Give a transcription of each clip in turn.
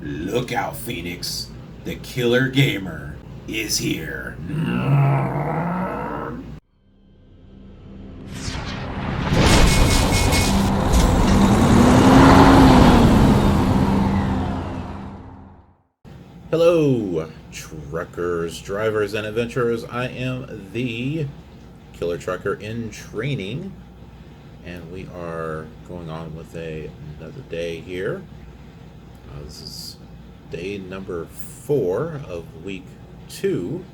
Look out, Phoenix. The killer gamer is here. Hello, truckers, drivers, and adventurers. I am the Killer Trucker in training, and we are going on with another day here. This is day number 4 of week 2.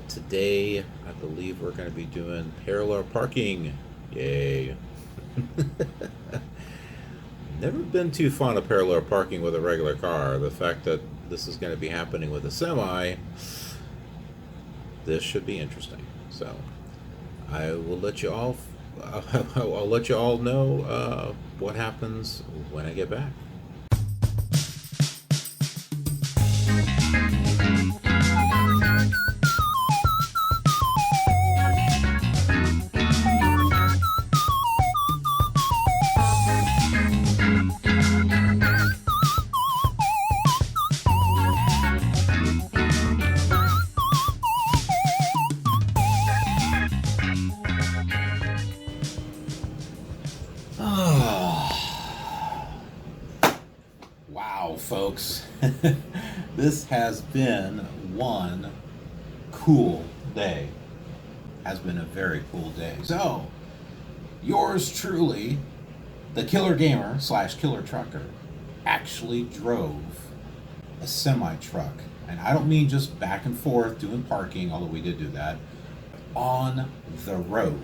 Today, I believe we're going to be doing parallel parking. Yay. Never been too fond of parallel parking with a regular car. The fact that this is going to be happening with a semi, this should be interesting. So I will let you all I'll let you all know what happens when I get back. Wow, folks. This has been one cool day. Has been a very cool day. So, yours truly, the Killer Gamer / Killer Trucker, actually drove a semi-truck. And I don't mean just back and forth doing parking, although we did do that, on the road.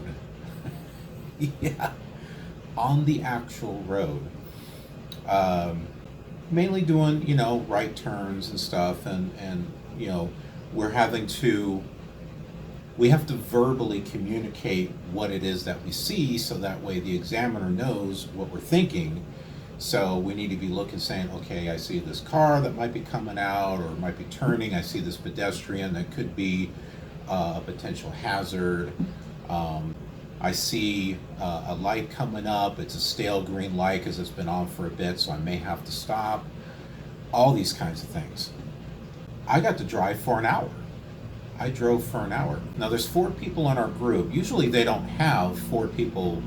Yeah, on the actual road. Mainly doing, right turns and stuff, and we have to verbally communicate what it is that we see, so that way the examiner knows what we're thinking. So we need to be looking, saying, okay, I see this car that might be coming out or might be turning. I see this pedestrian that could be a potential hazard. I see a light coming up. It's a stale green light because it's been on for a bit, so I may have to stop. All these kinds of things. I got to drive for an hour. I drove for an hour. Now there's 4 people in our group. Usually they don't have 4 people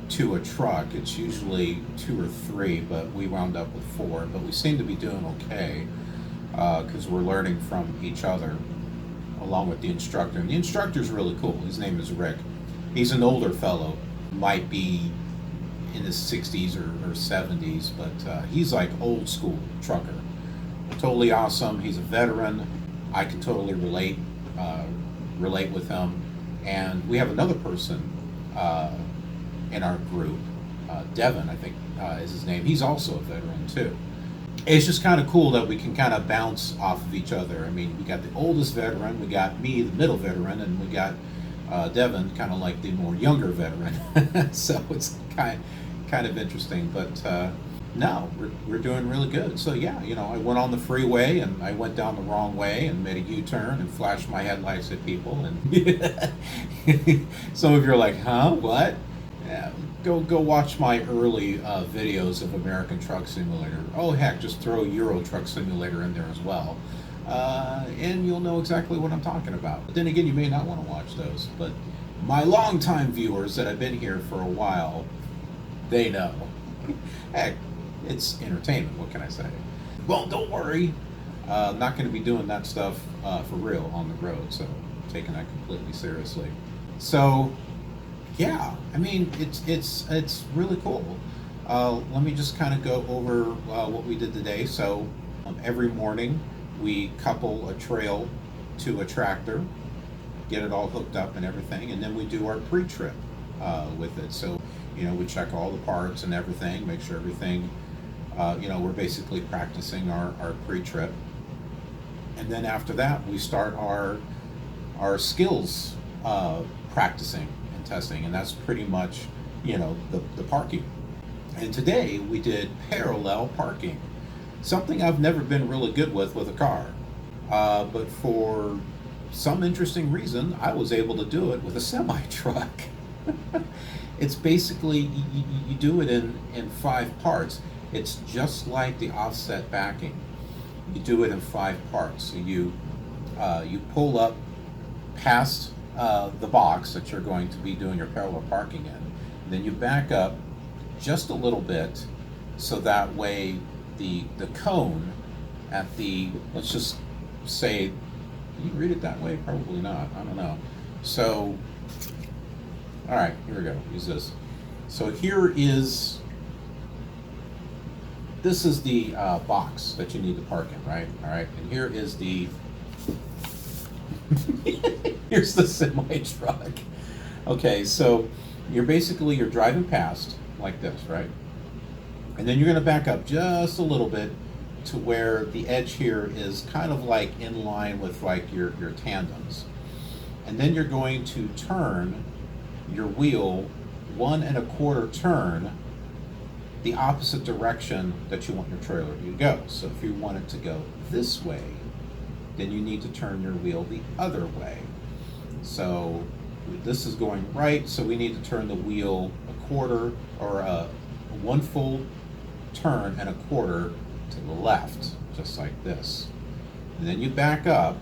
to a truck. It's usually 2 or 3, but we wound up with 4. But we seem to be doing okay because we're learning from each other along with the instructor. And the instructor's really cool. His name is Rick. He's an older fellow, might be in his 60s or 70s, but he's like old school trucker. Totally awesome. He's a veteran. I can totally relate with him. And we have another person in our group, Devin, I think is his name. He's also a veteran too. It's just kind of cool that we can kind of bounce off of each other. I mean, we got the oldest veteran, we got me, the middle veteran, and we got Devin, kind of like the more younger veteran. So it's kind of interesting, but no, we're doing really good. So yeah, I went on the freeway and I went down the wrong way and made a U-turn and flashed my headlights at people, and some of you are like, huh, what? Yeah, go watch my early videos of American Truck Simulator. Oh heck, just throw Euro Truck Simulator in there as well. And you'll know exactly what I'm talking about. But then again, you may not want to watch those. But my longtime viewers that have been here for a while, they know. Heck, it's entertainment. What can I say? Well, don't worry. I'm not going to be doing that stuff for real on the road. So I'm taking that completely seriously. So, yeah. I mean, it's really cool. Let me just kind of go over what we did today. So every morning, we couple a trail to a tractor, get it all hooked up and everything, and then we do our pre-trip with it. So, we check all the parts and everything, make sure everything, we're basically practicing our pre-trip. And then after that, we start our skills practicing and testing, and that's pretty much, the parking. And today we did parallel parking. Something I've never been really good with a car, but for some interesting reason, I was able to do it with a semi-truck. It's basically, you do it in 5 parts. It's just like the offset backing. You do it in 5 parts. So you pull up past the box that you're going to be doing your parallel parking in. And then you back up just a little bit, so that way the cone at the, let's just say, can you read it that way? Probably not. I don't know. So, all right, here we go. Use this. So this is the box that you need to park in, right? All right, and here is the here's the semi truck. Okay, so you're driving past like this, right? And then you're going to back up just a little bit to where the edge here is kind of like in line with like your tandems. And then you're going to turn your wheel 1 1/4 turn the opposite direction that you want your trailer to go. So if you want it to go this way, then you need to turn your wheel the other way. So this is going right, so we need to turn the wheel 1/4 or 1 full turn and 1/4 to the left, just like this. And then you back up,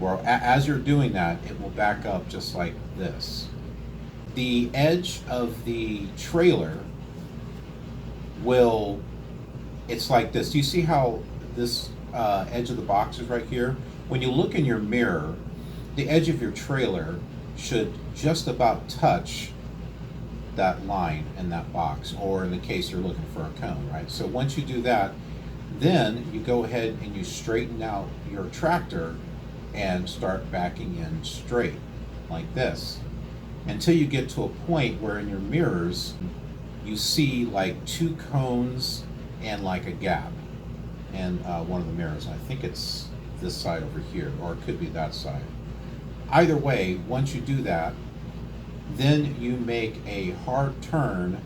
or as you're doing that, it will back up just like this. The edge of the trailer it's like this. Do you see how this edge of the box is right here? When you look in your mirror, the edge of your trailer should just about touch that line in that box, or in the case you're looking for a cone, right? So once you do that, then you go ahead and you straighten out your tractor and start backing in straight like this, until you get to a point where in your mirrors you see like 2 cones and like a gap in one of the mirrors. I think it's this side over here, or it could be that side. Either way, once you do that, then you make a hard turn.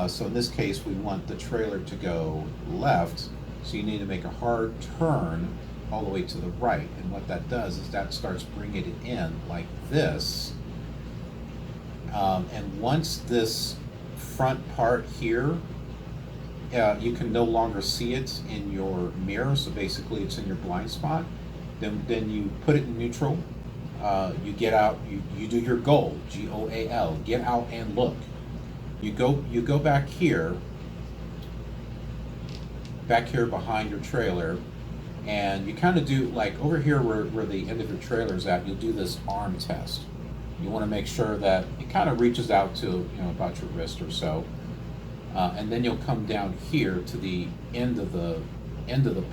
So in this case, we want the trailer to go left, so you need to make a hard turn all the way to the right. And what that does is that starts bringing it in like this. And once this front part here, you can no longer see it in your mirror, so basically it's in your blind spot. Then you put it in neutral. You get out, you do your goal, G-O-A-L, get out and look. You go back here behind your trailer, and you kind of do like over here where the end of your trailer is at, you'll do this arm test. You want to make sure that it kind of reaches out to, about your wrist or so. And then you'll come down here to the end of the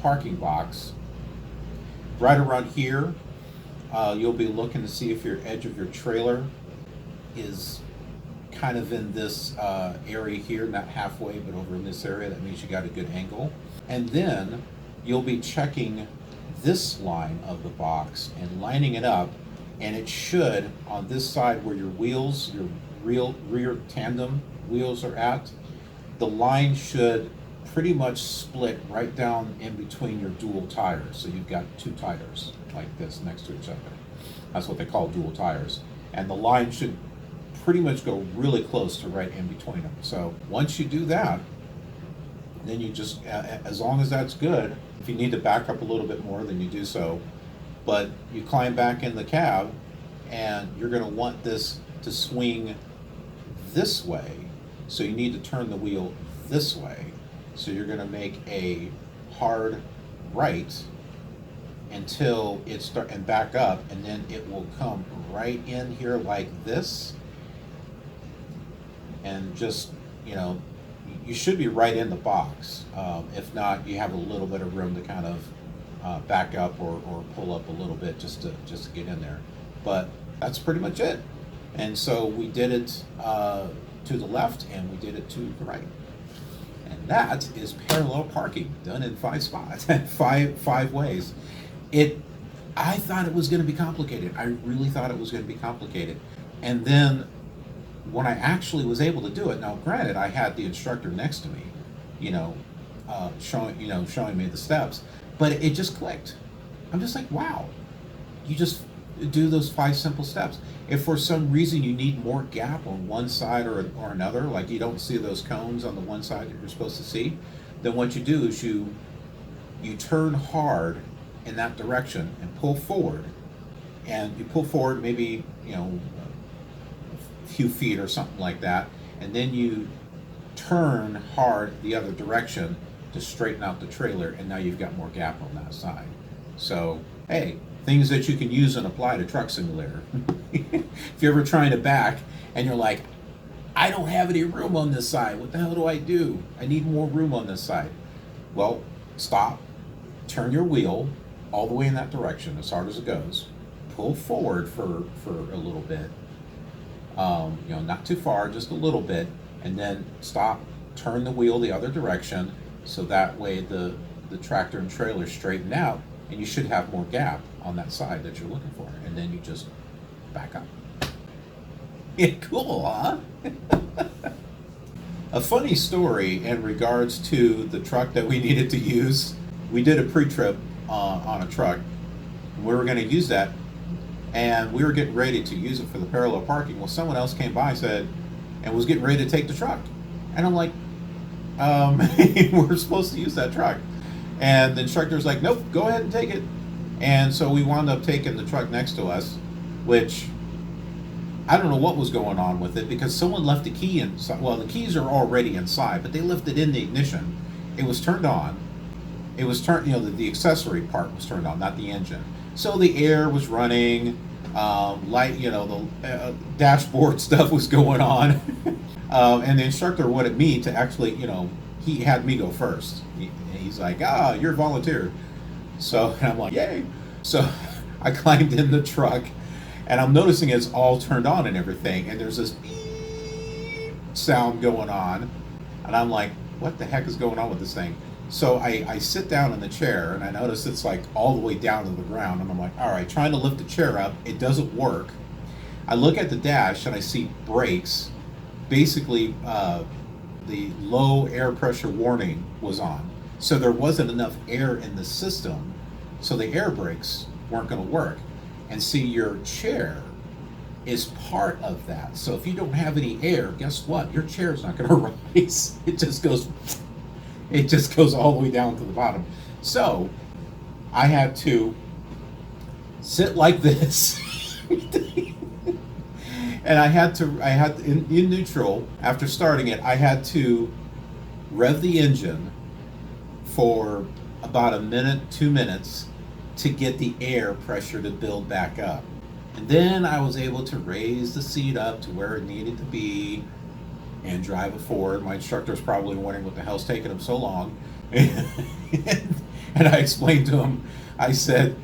parking box. Right around here, you'll be looking to see if your edge of your trailer is kind of in this area here, not halfway, but over in this area. That means you got a good angle. And then you'll be checking this line of the box and lining it up, and it should, on this side where your wheels, your rear tandem wheels are at, the line should pretty much split right down in between your dual tires. So you've got 2 tires like this next to each other. That's what they call dual tires. And the line should pretty much go really close to right in between them. So once you do that, then you just, as long as that's good, if you need to back up a little bit more, then you do so. But you climb back in the cab, and you're going to want this to swing this way. So you need to turn the wheel this way. So you're going to make a hard right until it start and back up, and then it will come right in here like this. And just, you should be right in the box. If not, you have a little bit of room to kind of back up or pull up a little bit just to get in there. But that's pretty much it. And so we did it to the left, and we did it to the right. And that is parallel parking done in 5 spots, five ways. I thought it was going to be complicated. I really thought it was going to be complicated. And then when I actually was able to do it, now granted, I had the instructor next to me, showing me the steps, but it just clicked. I'm just like, wow, you just do those 5 simple steps. If for some reason you need more gap on one side or another, like you don't see those cones on the one side that you're supposed to see, then what you do is you turn hard in that direction and pull forward. And you pull forward maybe, a few feet or something like that, and then you turn hard the other direction to straighten out the trailer, and now you've got more gap on that side. So, hey, things that you can use and apply to Truck Simulator. If you're ever trying to back and you're like, I don't have any room on this side, what the hell do I do? I need more room on this side. Well, stop, turn your wheel all the way in that direction as hard as it goes, pull forward for a little bit, not too far, just a little bit, and then stop, turn the wheel the other direction, so that way the tractor and trailer straighten out, and you should have more gap on that side that you're looking for, and then you just back up. Yeah, cool, huh? A funny story in regards to the truck that we needed to use. We did a pre-trip on a truck. We were going to use that, and we were getting ready to use it for the parallel parking. Well, someone else came by and was getting ready to take the truck, and I'm like, we're supposed to use that truck. And the instructor's like, nope, go ahead and take it. And so we wound up taking the truck next to us, which I don't know what was going on with it, because someone left the key inside. Well, the keys are already inside, but they left it in the ignition. It was turned on. It was turned, the accessory part was turned on, not the engine. So the air was running, the dashboard stuff was going on. And the instructor wanted me to actually, he had me go first. He's like, you're volunteer. So, and I'm like, yay. So I climbed in the truck, and I'm noticing it's all turned on and everything, and there's this beep sound going on, and I'm like, what the heck is going on with this thing? So I sit down in the chair, and I notice it's like all the way down to the ground, and I'm like, all right, trying to lift the chair up, it doesn't work. I look at the dash, and I see brakes. Basically, the low air pressure warning was on. So there wasn't enough air in the system, so the air brakes weren't going to work. And see, your chair is part of that. So if you don't have any air, guess what? Your chair's not going to rise. It just goes all the way down to the bottom. So I had to sit like this. And I had in neutral, after starting it, I had to rev the engine for about a minute, 2 minutes, to get the air pressure to build back up. And then I was able to raise the seat up to where it needed to be and drive it forward. My instructor's probably wondering what the hell's taking him so long. And I explained to him, I said,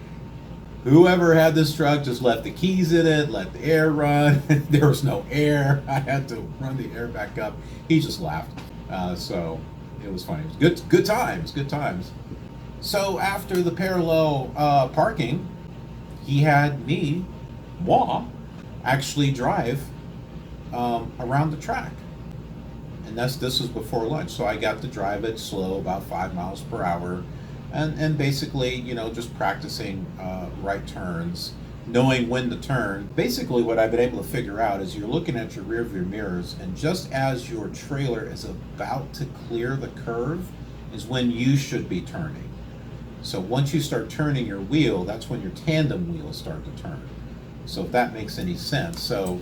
whoever had this truck just left the keys in it, let the air run. There was no air. I had to run the air back up. He just laughed. So it was funny. It was good times. So after the parallel parking, he had moi, actually drive around the track. And this was before lunch. So I got to drive it slow, about 5 miles per hour. And basically, just practicing right turns, knowing when to turn. Basically, what I've been able to figure out is you're looking at your rear view mirrors, and just as your trailer is about to clear the curve is when you should be turning. So once you start turning your wheel, that's when your tandem wheels start to turn. So if that makes any sense. So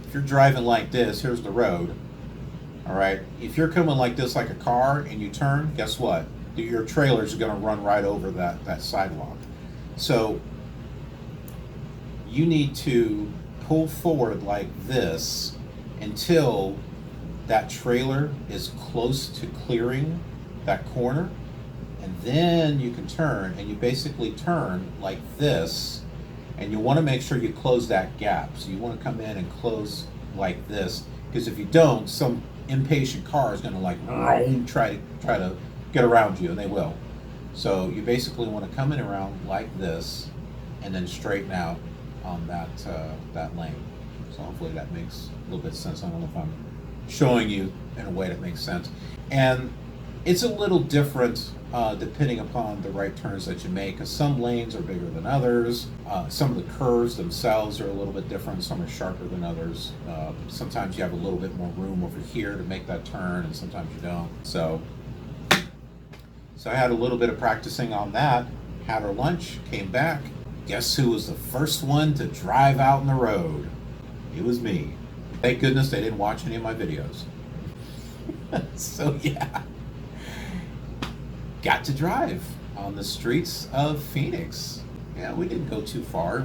if you're driving like this, here's the road. All right. If you're coming like this, like a car, and you turn, guess what? Your trailer's going to run right over that sidewalk. So you need to pull forward like this until that trailer is close to clearing that corner, and then you can turn, and you basically turn like this, and you want to make sure you close that gap. So you want to come in and close like this, because if you don't, some impatient car is going to try to get around you, and they will. So you basically want to come in around like this, and then straighten out on that lane. So hopefully that makes a little bit of sense. I don't know if I'm showing you in a way that makes sense. And It's a little different depending upon the right turns that you make. 'Cause some lanes are bigger than others. Some of the curves themselves are a little bit different. Some are sharper than others. Sometimes you have a little bit more room over here to make that turn, and sometimes you don't. So I had a little bit of practicing on that. Had our lunch, came back. Guess who was the first one to drive out on the road? It was me. Thank goodness they didn't watch any of my videos. So yeah, got to drive on the streets of Phoenix. Yeah, we didn't go too far.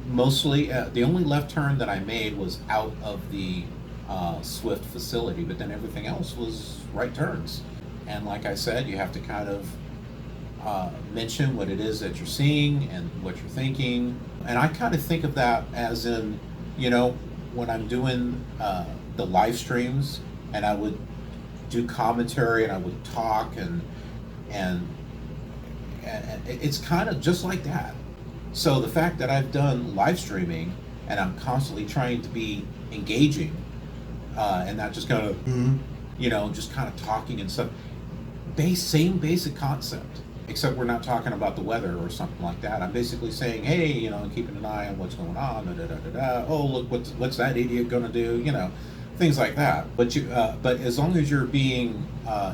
Mostly, the only left turn that I made was out of the Swift facility, but then everything else was right turns. And like I said, you have to kind of mention what it is that you're seeing and what you're thinking. And I kind of think of that as in, when I'm doing the live streams, and I would do commentary and I would talk and it's kind of just like that. So the fact that I've done live streaming and I'm constantly trying to be engaging and not just kind of, just kind of talking and stuff. Same basic concept, except we're not talking about the weather or something like that. I'm basically saying, hey, keeping an eye on what's going on. Oh, look, what's that idiot going to do? Things like that. But as long as you're being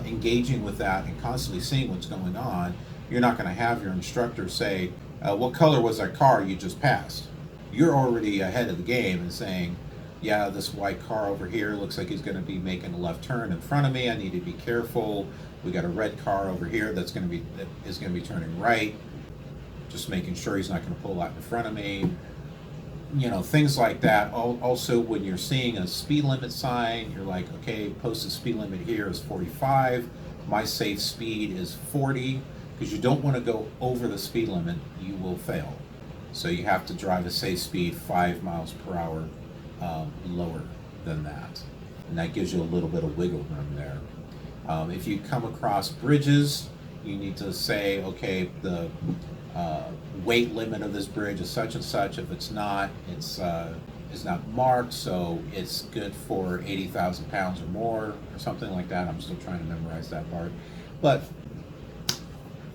engaging with that and constantly seeing what's going on, you're not going to have your instructor say, what color was that car you just passed? You're already ahead of the game and saying, yeah, this white car over here looks like he's going to be making a left turn in front of me. I need to be careful. We got a red car over here that is going to be turning right. Just making sure he's not going to pull out in front of me. Things like that. Also, when you're seeing a speed limit sign, you're like, okay, posted speed limit here is 45. My safe speed is 40, because you don't want to go over the speed limit. You will fail. So you have to drive a safe speed 5 miles per hour lower than that. And that gives you a little bit of wiggle room there. If you come across bridges, you need to say, okay, the weight limit of this bridge is such and such. If it's not, it's not marked, so it's good for 80,000 pounds or more, or something like that. I'm still trying to memorize that part. But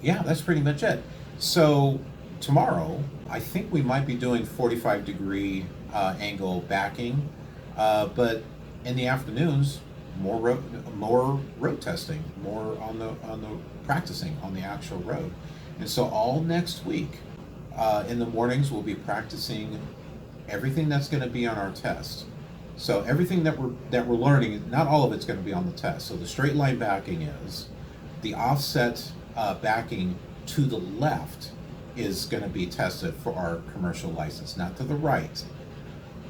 yeah, that's pretty much it. So tomorrow, I think we might be doing 45-degree angle backing, but in the afternoons, more road testing, more on the practicing on the actual road. And so all next week, in the mornings, we'll be practicing everything that's going to be on our test. So everything that we're learning, not all of it's going to be on the test. So the straight line backing is, the offset backing to the left is going to be tested for our commercial license, not to the right,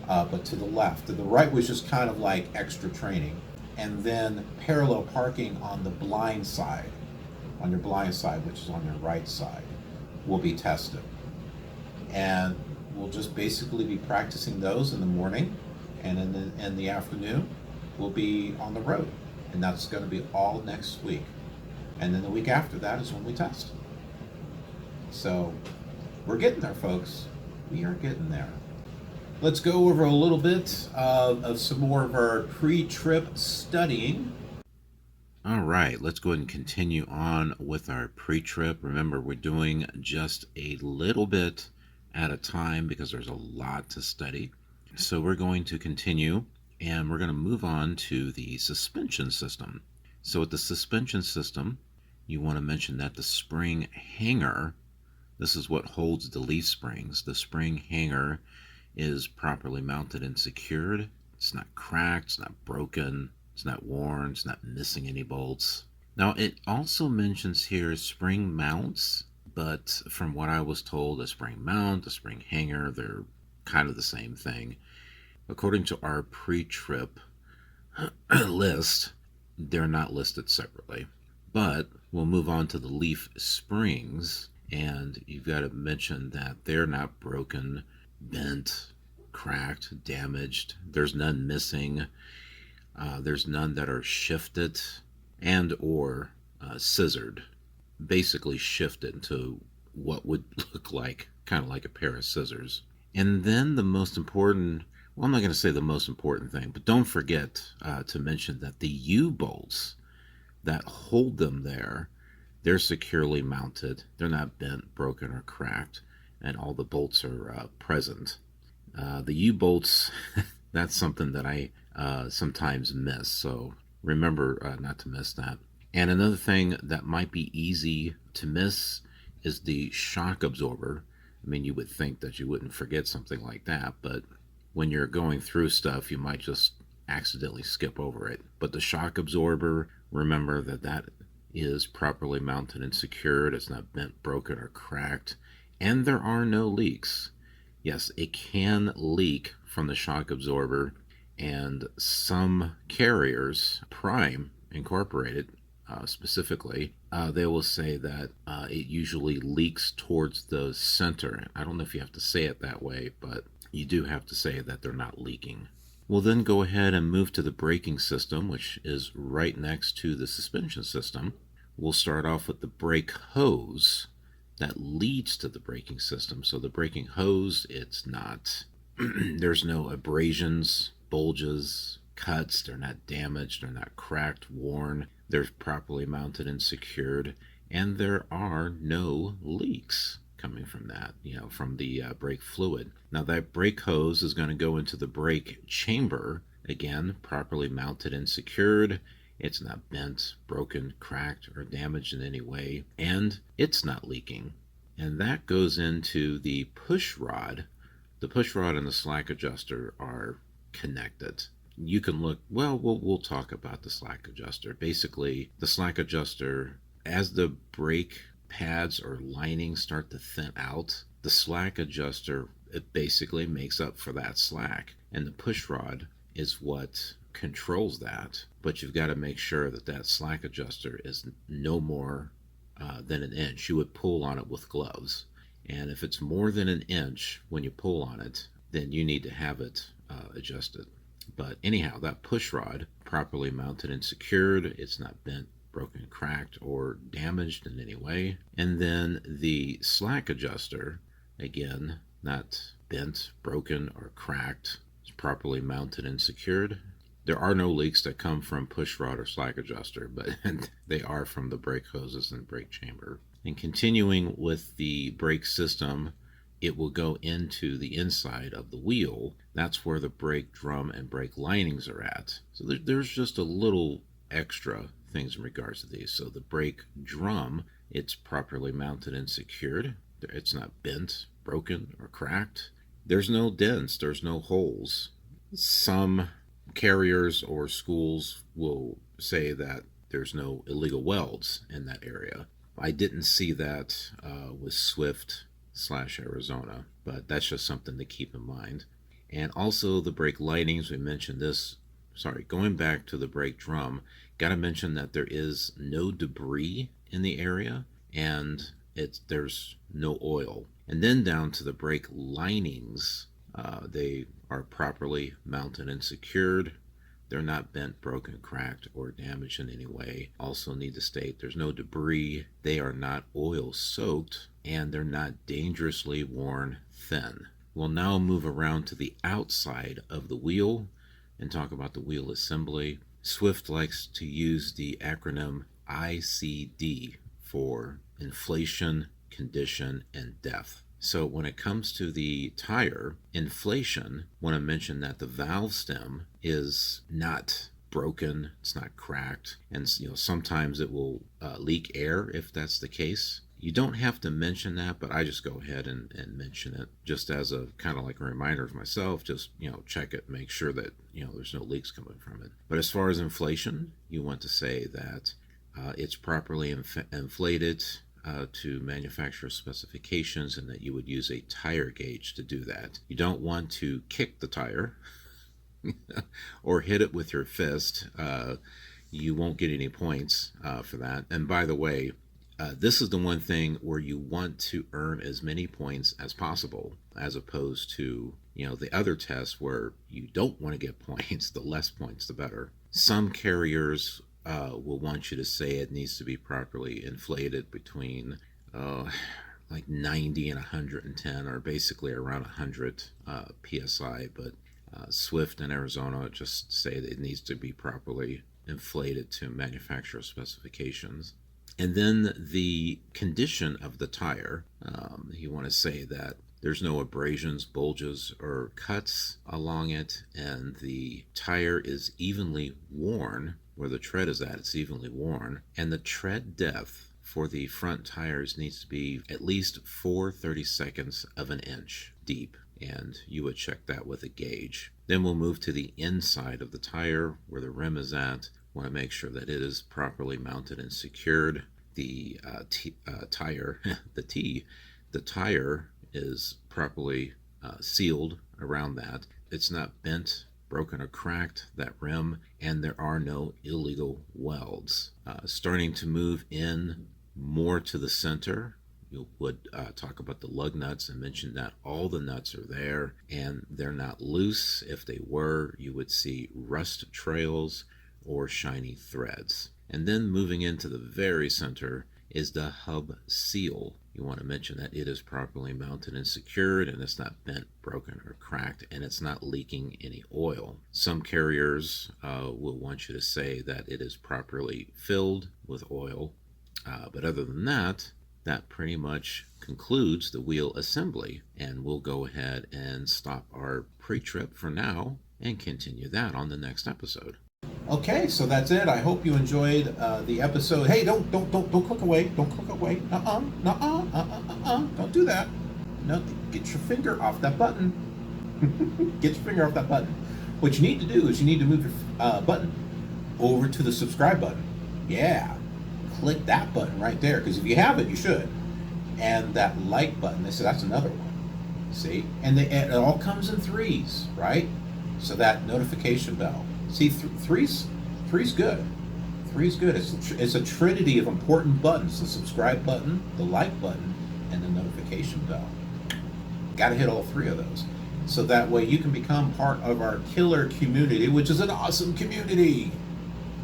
but to the left. To the right was just kind of like extra training. And then parallel parking on the blind side, on your blind side, which is on your right side, will be tested. And we'll just basically be practicing those in the morning, and in the afternoon, we'll be on the road. And that's going to be all next week. And then the week after that is when we test. So we're getting there, folks. We are getting there. Let's go over a little bit of some more of our pre-trip studying. All right, let's go ahead and continue on with our pre-trip. Remember, we're doing just a little bit at a time because there's a lot to study. So we're going to continue, and we're going to move on to the suspension system. So with the suspension system, you want to mention that the spring hanger, this is what holds the leaf springs. The spring hanger is properly mounted and secured. It's not cracked, it's not broken, it's not worn, it's not missing any bolts. Now it also mentions here spring mounts, but from what I was told, a spring mount, a spring hanger, they're kind of the same thing. According to our pre-trip list, they're not listed separately. But we'll move on to the leaf springs, and you've got to mention that they're not broken, bent, cracked, damaged. There's none missing. There's none that are shifted and or scissored. Basically shifted to what would look like kind of like a pair of scissors. And then the most important, well, I'm not going to say the most important thing, but don't forget to mention that the U-bolts that hold them there, they're securely mounted. They're not bent, broken, or cracked, and all the bolts are present. The U-bolts, that's something that I sometimes miss, so remember not to miss that. And another thing that might be easy to miss is the shock absorber. I mean, you would think that you wouldn't forget something like that, but when you're going through stuff, you might just accidentally skip over it. But the shock absorber, remember that that is properly mounted and secured. It's not bent, broken, or cracked. And there are no leaks. Yes, it can leak from the shock absorber, and some carriers, Prime Incorporated specifically, they will say that it usually leaks towards the center. I don't know if you have to say it that way, but you do have to say that they're not leaking. We'll then go ahead and move to the braking system, which is right next to the suspension system. We'll start off with the brake hose that leads to the braking system. So the braking hose, it's not, there's no abrasions, bulges, cuts, they're not damaged, they're not cracked, worn, they're properly mounted and secured, and there are no leaks coming from that, from the brake fluid. Now that brake hose is going to go into the brake chamber, again, properly mounted and secured. It's not bent, broken, cracked, or damaged in any way, and it's not leaking. And that goes into the push rod. The push rod and the slack adjuster are connected. You can look, we'll talk about the slack adjuster. Basically, the slack adjuster, as the brake pads or linings start to thin out, the slack adjuster, it basically makes up for that slack. And the push rod is what controls that, but you've got to make sure that that slack adjuster is no more than an inch. You would pull on it with gloves, and if it's more than an inch when you pull on it, then you need to have it adjusted. But anyhow, that push rod, properly mounted and secured, it's not bent, broken, cracked, or damaged in any way. And then the slack adjuster, again, not bent, broken, or cracked, it's properly mounted and secured. There are no leaks that come from push rod or slack adjuster, but they are from the brake hoses and brake chamber. And continuing with the brake system, it will go into the inside of the wheel. That's where the brake drum and brake linings are at. So there's just a little extra things in regards to these. So the brake drum, it's properly mounted and secured. It's not bent, broken, or cracked. There's no dents, there's no holes. Some carriers or schools will say that there's no illegal welds in that area. I didn't see that with Swift/Arizona, but that's just something to keep in mind. And also the brake linings, we mentioned this. Going back to the brake drum, got to mention that there is no debris in the area, and there's no oil. And then down to the brake linings, they are properly mounted and secured. They're not bent, broken, cracked, or damaged in any way. Also need to state there's no debris. They are not oil soaked, and they're not dangerously worn thin. We'll now move around to the outside of the wheel and talk about the wheel assembly. Swift likes to use the acronym ICD for inflation, condition, and depth. So when it comes to the tire, inflation, I want to mention that the valve stem is not broken, it's not cracked, and sometimes it will leak air if that's the case. You don't have to mention that, but I just go ahead and mention it just as a kind of like a reminder of myself. Just check it, make sure that there's no leaks coming from it. But as far as inflation, you want to say that it's properly inflated to manufacturer specifications, and that you would use a tire gauge to do that. You don't want to kick the tire or hit it with your fist. You won't get any points for that. And by the way, this is the one thing where you want to earn as many points as possible, as opposed to the other tests where you don't want to get points. The less points, the better. Some carriers will want you to say it needs to be properly inflated between like 90 and 110, or basically around 100 psi. But Swift and Arizona just say that it needs to be properly inflated to manufacturer specifications. And then the condition of the tire, you want to say that there's no abrasions, bulges, or cuts along it, and the tire is evenly worn. Where the tread is at, it's evenly worn, and the tread depth for the front tires needs to be at least 4/32 of an inch deep, and you would check that with a gauge. Then we'll move to the inside of the tire where the rim is at. Want to make sure that it is properly mounted and secured. The tire, the tire is properly sealed around that. It's not bent, broken, or cracked, that rim, and there are no illegal welds. Starting to move in more to the center, you would talk about the lug nuts and mention that all the nuts are there and they're not loose. If they were, you would see rust trails or shiny threads. And then moving into the very center is the hub seal. You want to mention that it is properly mounted and secured, and it's not bent, broken, or cracked, and it's not leaking any oil. Some carriers will want you to say that it is properly filled with oil, but other than that, that pretty much concludes the wheel assembly, and we'll go ahead and stop our pre-trip for now and continue that on the next episode. Okay, so that's it. I hope you enjoyed the episode. Hey, don't click away. Don't click away. Don't do that. No, get your finger off that button. Get your finger off that button. What you need to do is you need to move your button over to the subscribe button. Yeah, click that button right there, because if you have it, you should. And that like button, that's another one. See? And it all comes in threes, right? So that notification bell. See, three's good. Three's good. It's a trinity of important buttons: the subscribe button, the like button, and the notification bell. Got to hit all three of those, so that way you can become part of our KILR community, which is an awesome community.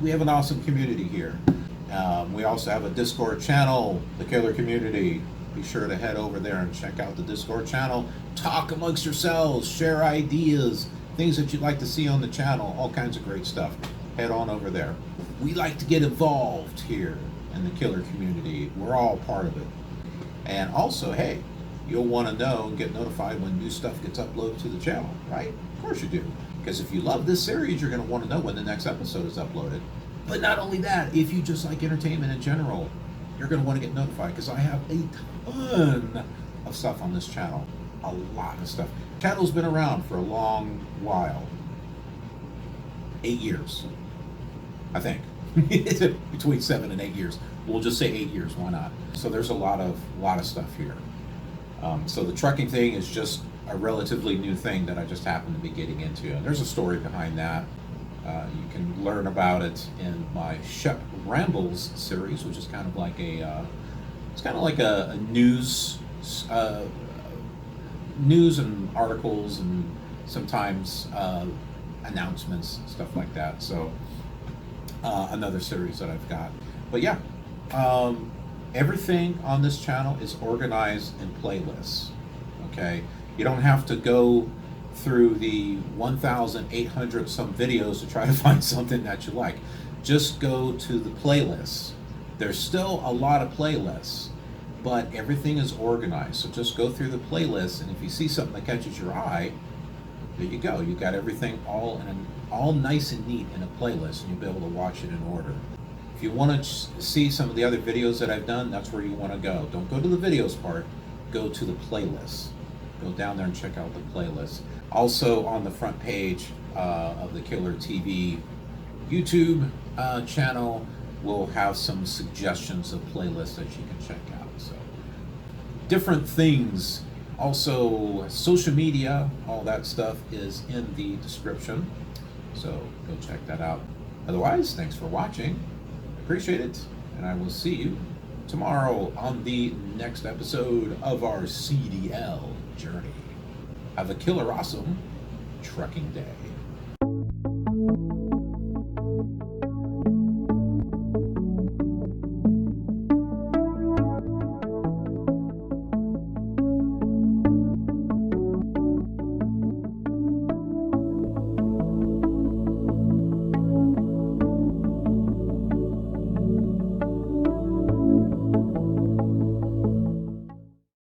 We have an awesome community here. We also have a Discord channel, the KILR Community. Be sure to head over there and check out the Discord channel. Talk amongst yourselves, share ideas, things that you'd like to see on the channel, all kinds of great stuff. Head on over there. We like to get involved here in the KILR community. We're all part of it. And also, hey, you'll want to know and get notified when new stuff gets uploaded to the channel, right? Of course you do. Because if you love this series, you're going to want to know when the next episode is uploaded. But not only that, if you just like entertainment in general, you're going to want to get notified, because I have a ton of stuff on this channel. A lot of stuff. Channel's been around for a long while. 8 years, I think. Between 7 and 8 years. We'll just say 8 years. Why not? So there's a lot of stuff here. So the trucking thing is just a relatively new thing that I just happened to be getting into. And there's a story behind that. You can learn about it in my Shep Rambles series, which is kind of like a news and articles, and sometimes announcements, stuff like that. So another series that I've got. But yeah, everything on this channel is organized in playlists. Okay, you don't have to go through the 1,800 some videos to try to find something that you like. Just go to the playlists. There's still a lot of playlists, but everything is organized. So just go through the playlist, and if you see something that catches your eye, there you go. You got everything all nice and neat in a playlist, and you'll be able to watch it in order. If you want to see some of the other videos that I've done, that's where you want to go. Don't go to the videos part. Go to the playlist. Go down there and check out the playlist. Also on the front page of the KILR TV YouTube channel, we'll have some suggestions of playlists that you can check out. So different things. Also social media, all that stuff is in the description. So go check that out. Otherwise, thanks for watching. Appreciate it. And I will see you tomorrow on the next episode of our CDL journey. Have a killer awesome trucking day.